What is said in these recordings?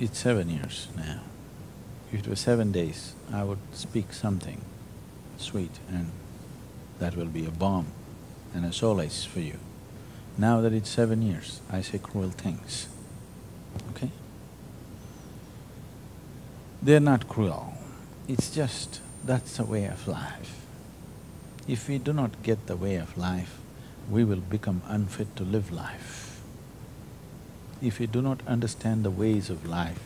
It's 7 years now. If it was 7 days, I would speak something sweet and that will be a balm and a solace for you. Now that it's 7 years, I say cruel things, okay? They're not cruel, it's just that's the way of life. If we do not get the way of life, we will become unfit to live life. If we do not understand the ways of life,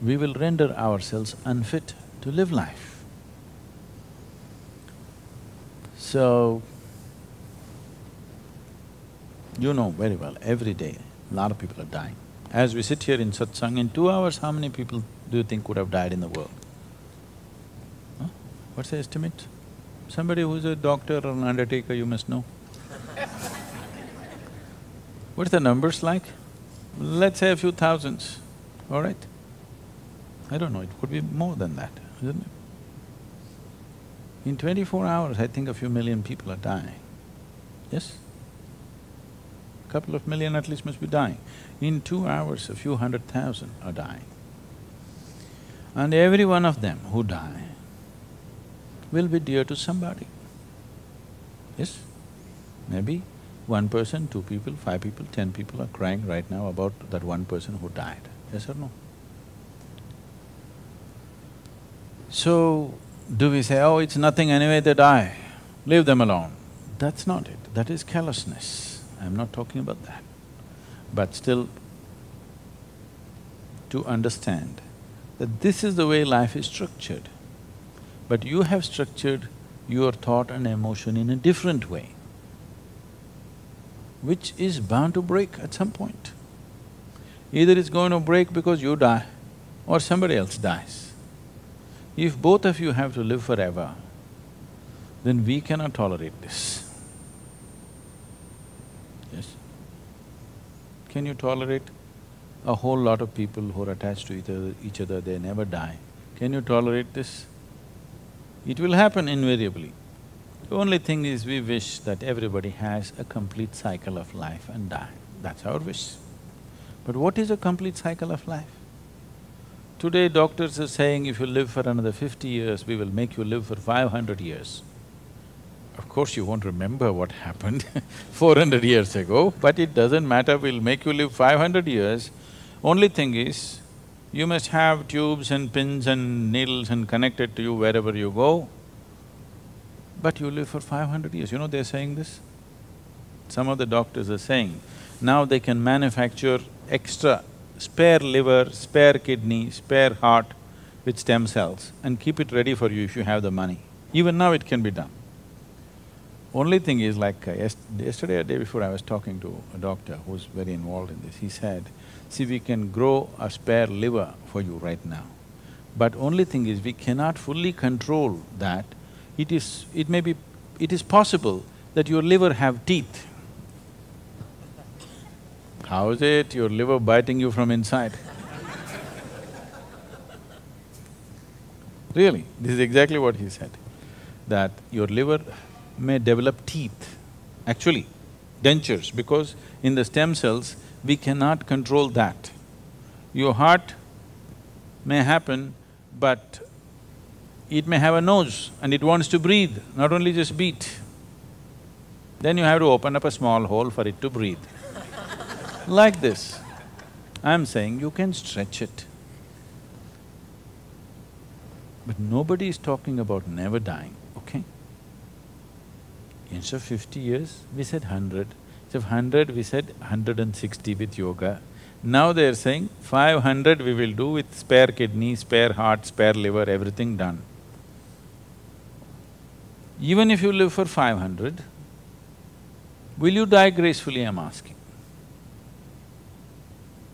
we will render ourselves unfit to live life. So, you know very well, every day, a lot of people are dying. As we sit here in satsang, in 2 hours, how many people do you think would have died in the world? Huh? What's the estimate? Somebody who's a doctor or an undertaker, you must know. What's the numbers like? Let's say a few thousands, all right? I don't know, it could be more than that, isn't it? In 24 hours, I think a few million people are dying, yes? Couple of million at least must be dying. In 2 hours, a few 100,000 are dying. And every one of them who die will be dear to somebody, yes? Maybe 1 person, 2 people, 5 people, 10 people are crying right now about that 1 person who died, yes or no? So, do we say, oh, it's nothing anyway, they die, leave them alone? That's not it, that is callousness. I'm not talking about that. But still, to understand that this is the way life is structured, but you have structured your thought and emotion in a different way, which is bound to break at some point. Either it's going to break because you die or somebody else dies. If both of you have to live forever, then we cannot tolerate this. Yes? Can you tolerate a whole lot of people who are attached to each other, they never die? Can you tolerate this? It will happen invariably. The only thing is we wish that everybody has a complete cycle of life and die, that's our wish. But what is a complete cycle of life? Today doctors are saying if you live for another 50 years, we will make you live for 500 years. Of course you won't remember what happened 400 years ago, but it doesn't matter, we'll make you live 500 years. Only thing is, you must have tubes and pins and needles and connect it to you wherever you go. But you live for 500 years, you know they're saying this? Some of the doctors are saying, now they can manufacture extra spare liver, spare kidney, spare heart with stem cells and keep it ready for you if you have the money. Even now it can be done. Only thing is like yesterday or day before I was talking to a doctor who's very involved in this, he said, see we can grow a spare liver for you right now, but only thing is we cannot fully control that. It is possible that your liver have teeth. How is it your liver biting you from inside? Really, this is exactly what he said, that your liver may develop teeth, actually dentures, because in the stem cells, we cannot control that. Your heart may happen, but it may have a nose and it wants to breathe, not only just beat. Then you have to open up a small hole for it to breathe. Like this, I'm saying you can stretch it. But nobody is talking about never dying, okay? Instead of 50 years, we said 100. Instead of 100, we said 160 with yoga. Now they're saying 500 we will do with spare kidney, spare heart, spare liver, everything done. Even if you live for 500, will you die gracefully, I'm asking?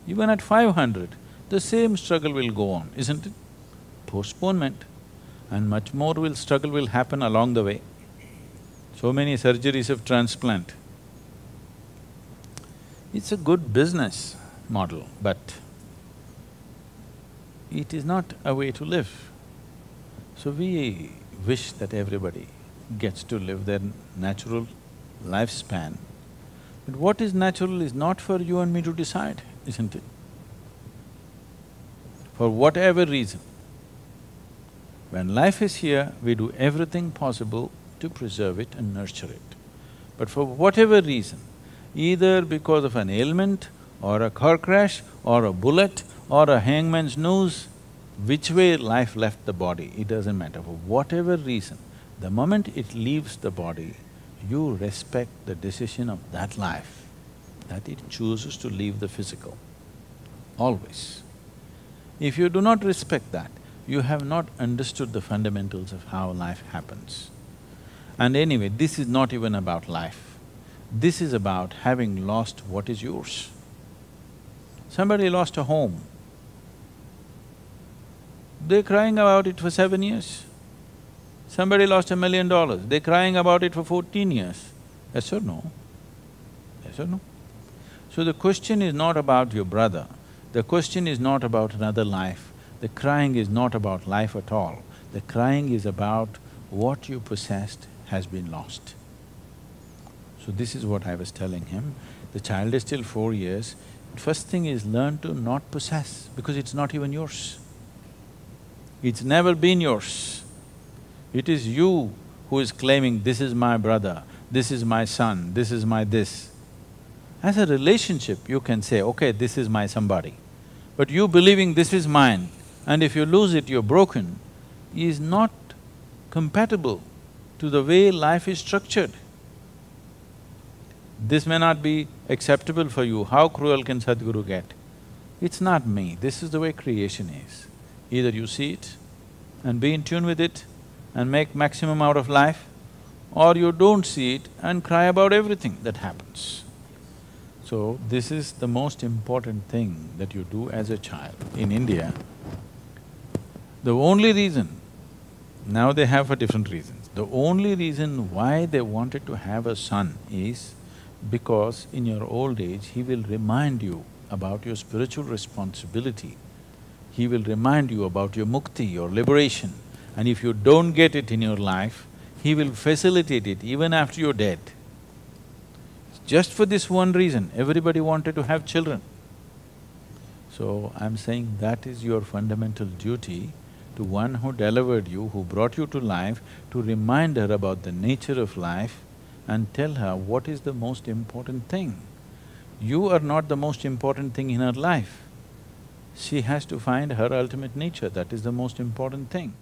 Even at 500, the same struggle will go on, isn't it? Postponement, and much more struggle will happen along the way. So many surgeries of transplant. It's a good business model, but it is not a way to live. So we wish that everybody gets to live their natural lifespan. But what is natural is not for you and me to decide, isn't it? for whatever reason. When life is here, we do everything possible to preserve it and nurture it. But for whatever reason, either because of an ailment or a car crash or a bullet or a hangman's noose, which way life left the body, it doesn't matter. For whatever reason, the moment it leaves the body, you respect the decision of that life, that it chooses to leave the physical, always. If you do not respect that, you have not understood the fundamentals of how life happens. And anyway, this is not even about life. This is about having lost what is yours. Somebody lost a home. They're crying about it for 7 years. Somebody lost $1 million, they're crying about it for 14 years. Yes or no? Yes or no? So the question is not about your brother, the question is not about another life, the crying is not about life at all. The crying is about what you possessed has been lost. So this is what I was telling him. The child is still 4 years. First thing is learn to not possess, because it's not even yours. It's never been yours. It is you who is claiming, this is my brother, this is my son, this is my this. As a relationship, you can say, okay, this is my somebody. But you believing this is mine, and if you lose it, you're broken, is not compatible to the way life is structured. This may not be acceptable for you, how cruel can Sadguru get? It's not me, this is the way creation is. Either you see it and be in tune with it and make maximum out of life, or you don't see it and cry about everything that happens. So, this is the most important thing that you do as a child. In India, the only reason, now they have for different reasons, the only reason why they wanted to have a son is because in your old age, he will remind you about your spiritual responsibility. He will remind you about your mukti, your liberation. And if you don't get it in your life, he will facilitate it even after you're dead. Just for this one reason, everybody wanted to have children. So, I'm saying that is your fundamental duty to one who delivered you, who brought you to life, to remind her about the nature of life and tell her what is the most important thing. You are not the most important thing in her life. She has to find her ultimate nature, that is the most important thing.